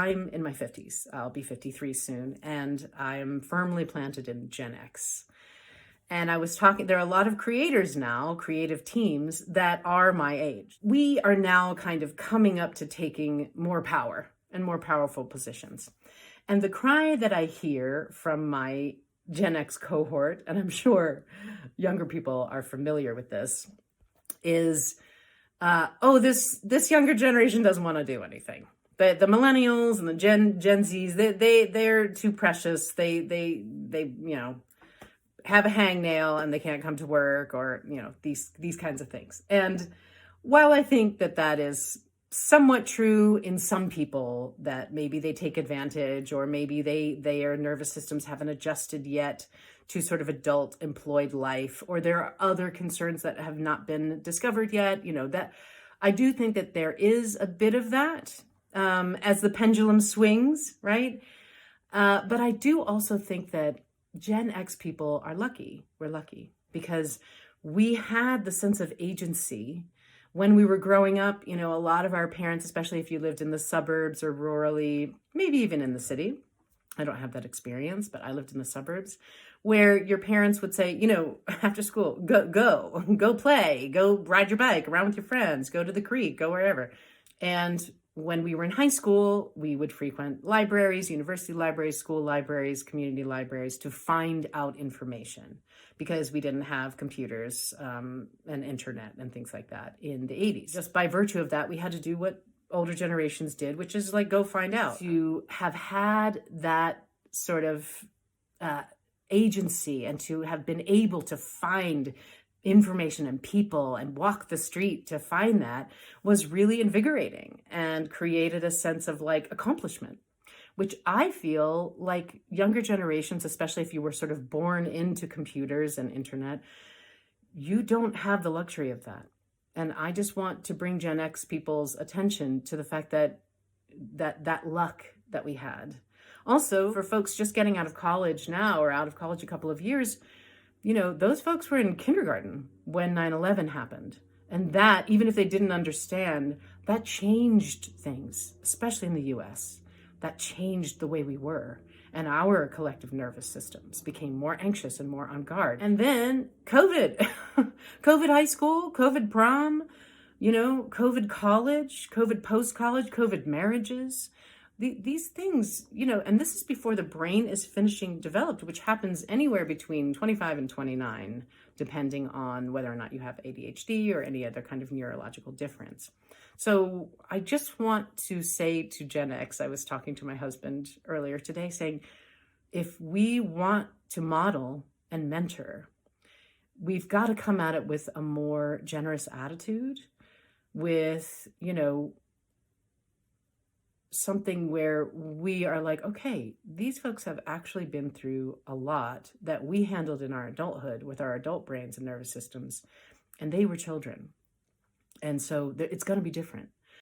I'm in my 50s. I'll be 53 soon, and I'm firmly planted in Gen X. And I was talking, there are a lot of creators now, creative teams that are my age. We are now kind of coming up to taking more power and more powerful positions. And the cry that I hear from my Gen X cohort, and I'm sure younger people are familiar with this, is, this younger generation doesn't want to do anything. The millennials and the Gen Zs, they're too precious. They have a hangnail and they can't come to work, or these kinds of things. And while I think that is somewhat true in some people, that maybe they take advantage, or maybe their nervous systems haven't adjusted yet to sort of adult employed life, or there are other concerns that have not been discovered yet, that I do think that there is a bit of that as the pendulum swings, right? But I do also think that Gen X people are lucky. We're lucky because we had the sense of agency when we were growing up. A lot of our parents, especially if you lived in the suburbs or rurally, maybe even in the city. I don't have that experience, but I lived in the suburbs, where your parents would say, after school, go play, go ride your bike around with your friends, go to the creek, go wherever. And when we were in high school, we would frequent libraries, university libraries, school libraries, community libraries to find out information, because we didn't have computers and internet and things like that in the 80s. Just by virtue of that, we had to do what older generations did, which is like go find out. To have had that sort of agency, and to have been able to find information and people and walk the street to find that, was really invigorating and created a sense of like accomplishment, which I feel like younger generations, especially if you were sort of born into computers and internet, you don't have the luxury of that. And I just want to bring Gen X people's attention to the fact that luck that we had. Also, for folks just getting out of college now, or out of college a couple of years, those folks were in kindergarten when 9/11 happened. And that, even if they didn't understand, that changed things, especially in the US. That changed the way we were. And our collective nervous systems became more anxious and more on guard. And then COVID, COVID high school, COVID prom, COVID college, COVID post-college, COVID marriages. These things, and this is before the brain is finishing developed, which happens anywhere between 25 and 29, depending on whether or not you have ADHD or any other kind of neurological difference. So I just want to say to Gen X, I was talking to my husband earlier today saying, if we want to model and mentor, we've got to come at it with a more generous attitude, with, something where we are like, okay, these folks have actually been through a lot that we handled in our adulthood with our adult brains and nervous systems, and they were children. And so it's going to be different.